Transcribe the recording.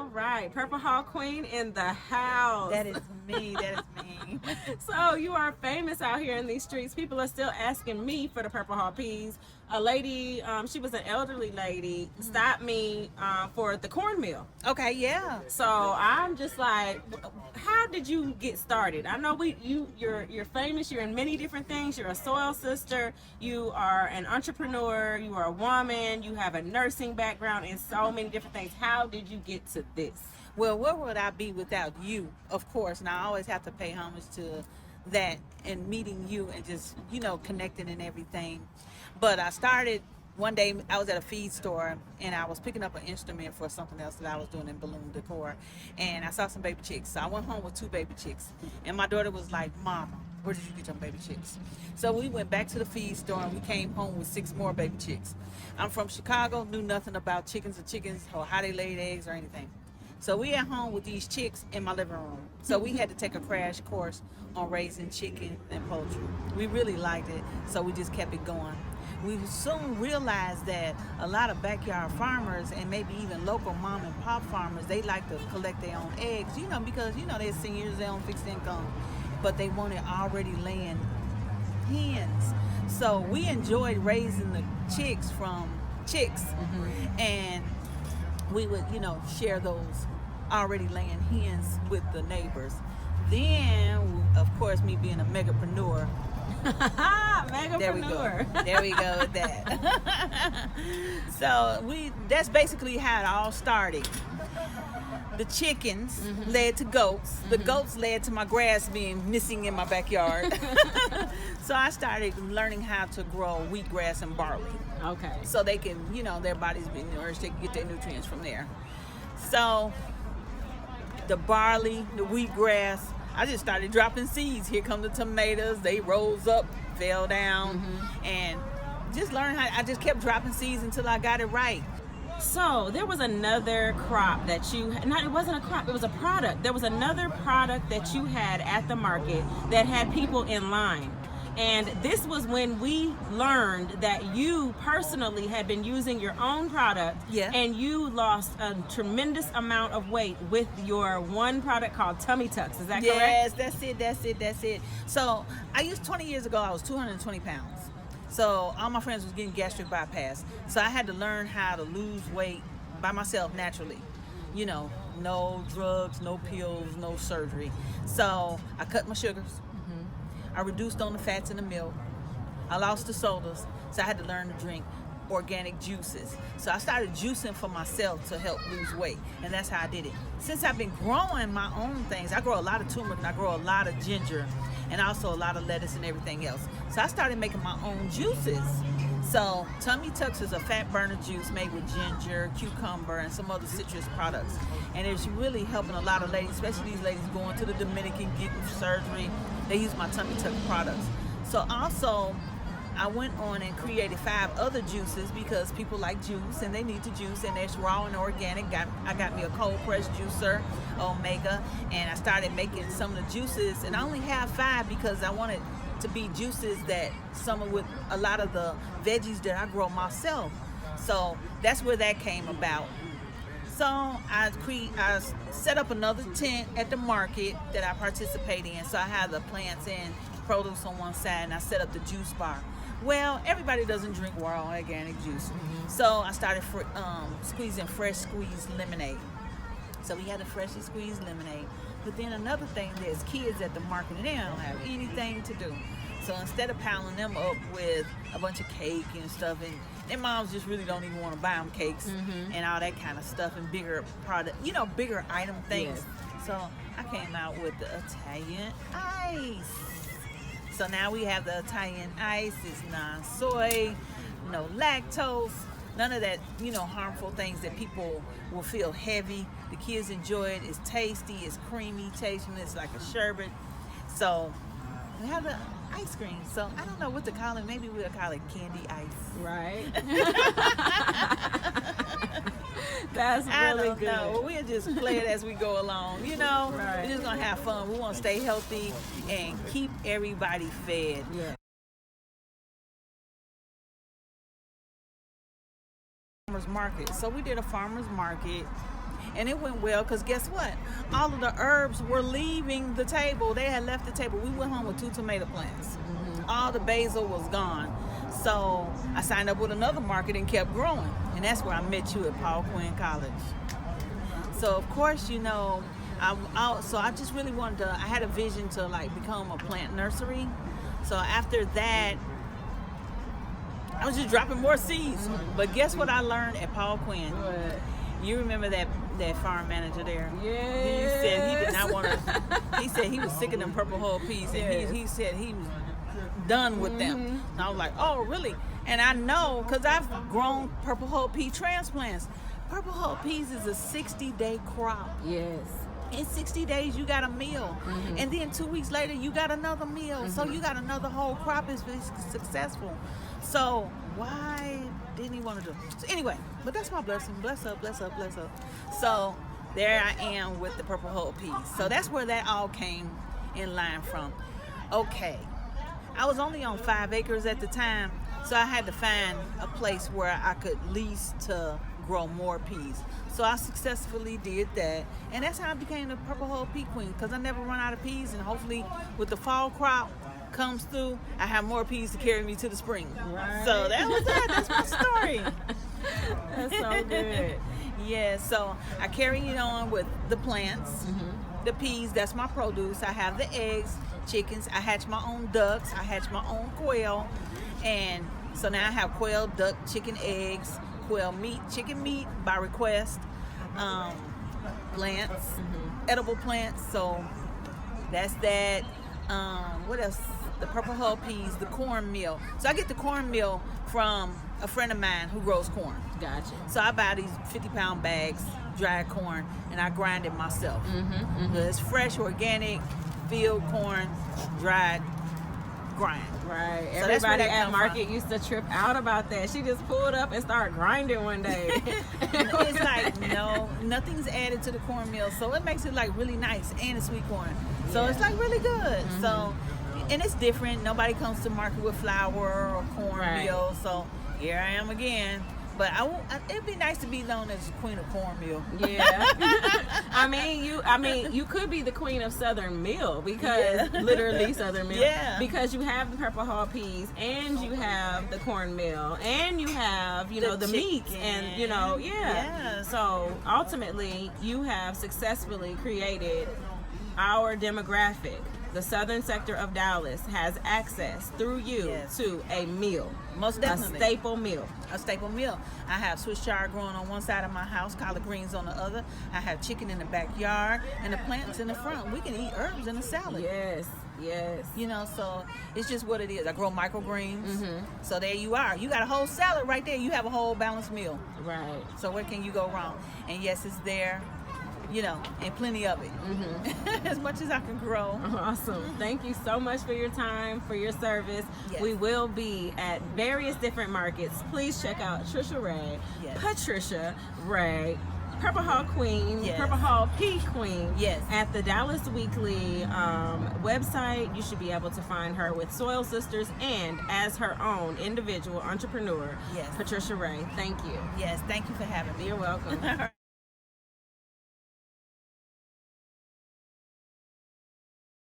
All right, Purple Hall Queen in the house. That is me. That is me. So you are famous out here in these streets. People are still asking me for the Purple Hall peas. A lady, she was an elderly lady, stopped me for the cornmeal. Okay, yeah. So I'm just like, how did you get started? I know you're famous. You're in many different things. You're a soil sister. You are an entrepreneur. You are a woman. You have a nursing background and so many different things. How did you get to this? Well, where would I be without you? Of course. Now, I always have to pay homage to that and meeting you and just, connecting and everything. But I started one day, I was at a feed store and I was picking up an instrument for something else that I was doing in balloon decor. And I saw some baby chicks. So I went home with 2 baby chicks. And my daughter was like, Mom, where did you get your baby chicks? So we went back to the feed store and we came home with 6 more baby chicks. I'm from Chicago, knew nothing about chickens or how they laid eggs or anything. So we at home with these chicks in my living room. So we had to take a crash course on raising chicken and poultry. We really liked it, so we just kept it going. We soon realized that a lot of backyard farmers and maybe even local mom and pop farmers, they like to collect their own eggs, because, they're seniors, they on fixed income, but they wanted already laying hens. So we enjoyed raising the chicks from chicks, and we would, share those already laying hens with the neighbors. Then, of course, me being a megapreneur, there we go. There we go with that. So that's basically how it all started. The chickens led to goats. The goats led to my grass being missing in my backyard. So I started learning how to grow wheatgrass and barley. Okay. So they can, their bodies be nourished, they can get their nutrients from there. So the barley, the wheatgrass, I just started dropping seeds. Here come the tomatoes. They rose up, fell down, and just learned how. I just kept dropping seeds until I got it right. So there was another crop that it wasn't a crop, it was a product. There was another product that you had at the market that had people in line. And this was when we learned that you personally had been using your own product, and you lost a tremendous amount of weight with your one product called Tummy Tucks. Is that correct? Yes, that's it. So 20 years ago, I was 220 pounds. So all my friends was getting gastric bypass. So I had to learn how to lose weight by myself naturally. No drugs, no pills, no surgery. So I cut my sugars. I reduced on the fats in the milk. I lost the sodas, so I had to learn to drink organic juices. So I started juicing for myself to help lose weight, and that's how I did it. Since I've been growing my own things, I grow a lot of turmeric and I grow a lot of ginger and also a lot of lettuce and everything else. So I started making my own juices. So Tummy Tucks is a fat burner juice made with ginger, cucumber, and some other citrus products. And it's really helping a lot of ladies, especially these ladies going to the Dominican getting surgery. They use my Tummy Tuck products. So also, I went on and created 5 other juices because people like juice and they need to juice, and it's raw and organic. I got me a cold press juicer, Omega, and I started making some of the juices. And I only have 5 because I wanted to be juices that summer with a lot of the veggies that I grow myself. So that's where that came about. So I set up another tent at the market that I participate in. So I have the plants and produce on one side, and I set up the juice bar. Well, everybody doesn't drink raw organic juice. So I started squeezing fresh squeezed lemonade. So we had a freshly squeezed lemonade. But then another thing, there's kids at the market and they don't have anything to do. So instead of piling them up with a bunch of cake and stuff, and their moms just really don't even want to buy them cakes and all that kind of stuff and bigger product, bigger item things. Yes. So I came out with the Italian ice. So now we have the Italian ice. It's non-soy, no lactose, none of that, harmful things that people will feel heavy. The kids enjoy it. It's tasty. It's creamy tasting. It's like a sherbet. So we have the ice cream. So I don't know what to call it. Maybe we'll call it candy ice. Right. That's really good. No, we'll just play it as we go along. Right. We're just gonna have fun. We want to stay healthy and keep everybody fed. Yeah. Farmers market. So we did a farmers market, And it went well because guess what? All of the herbs were leaving the table. They had left the table. We went home with 2 tomato plants. All the basil was gone. So I signed up with another market and kept growing. And that's where I met you at Paul Quinn College. So of course, you know, I just really wanted to, I had a vision to like become a plant nursery. So after that, I was just dropping more seeds. But guess what I learned at Paul Quinn? What? You remember that farm manager there? Yes. He said he did not want to. He said he was sick of them purple hull peas, and Yes. he said he was done with them. And I was like, oh, really? And I know because I've grown purple hull pea transplants. Purple hull peas is a 60-day crop. Yes. In 60 days, you got a meal. And then 2 weeks later, you got another meal. So you got another whole crop is successful. So why didn't he want to do it? So anyway, but that's my blessing. Bless up, bless up, bless up. So there I am with the purple hull peas. So that's where that all came in line from. Okay. I was only on 5 acres at the time, so I had to find a place where I could lease to grow more peas. So I successfully did that, and that's how I became the purple hull pea queen, because I never run out of peas, and hopefully with the fall crop comes through, I have more peas to carry me to the spring. Right. So that was that. That's my story. That's so good. Yeah, so I carry it on with the plants, the peas, that's my produce. I have the eggs, chickens, I hatch my own ducks, I hatch my own quail, and so now I have quail, duck, chicken eggs, quail meat, chicken meat by request, plants, edible plants, so that's that. What else? The purple hull peas, the cornmeal. So I get the cornmeal from a friend of mine who grows corn. Gotcha. So I buy these 50-pound bags, dried corn, and I grind it myself. It's fresh, organic, field corn, dried, grind. Right. So that's where Everybody that at come market used to trip out about that. She just pulled up and started grinding one day. It's like, no, nothing's added to the cornmeal, so it makes it like really nice, and it's sweet corn. So it's like really good. So, and it's different. Nobody comes to market with flour or cornmeal. Right. So here I am again. But it'd be nice to be known as the queen of cornmeal. Yeah. I mean, you could be the queen of Southern meal because literally Southern meal. Yeah. Because you have the purple hull peas and you have the cornmeal and you have, the meat and, Yeah. So ultimately you have successfully created our demographic. The southern sector of Dallas has access through you to a meal. Most definitely. A staple meal. A staple meal. I have Swiss chard growing on one side of my house, collard greens on the other. I have chicken in the backyard and the plants in the front. We can eat herbs in a salad. Yes. So it's just what it is. I grow microgreens. So there you are. You got a whole salad right there. You have a whole balanced meal. Right. So where can you go wrong? And yes, it's there. And plenty of it. As much as I can grow. Awesome. Thank you so much for your time, for your service. Yes. We will be at various different markets. Please check out Trisha Ray, Patricia Ray, Purple Hull Queen, Purple Hull Pea Queen. At the Dallas Weekly website, you should be able to find her with Soil Sisters and as her own individual entrepreneur, Patricia Ray. Thank you. Yes, thank you for having me. You're welcome.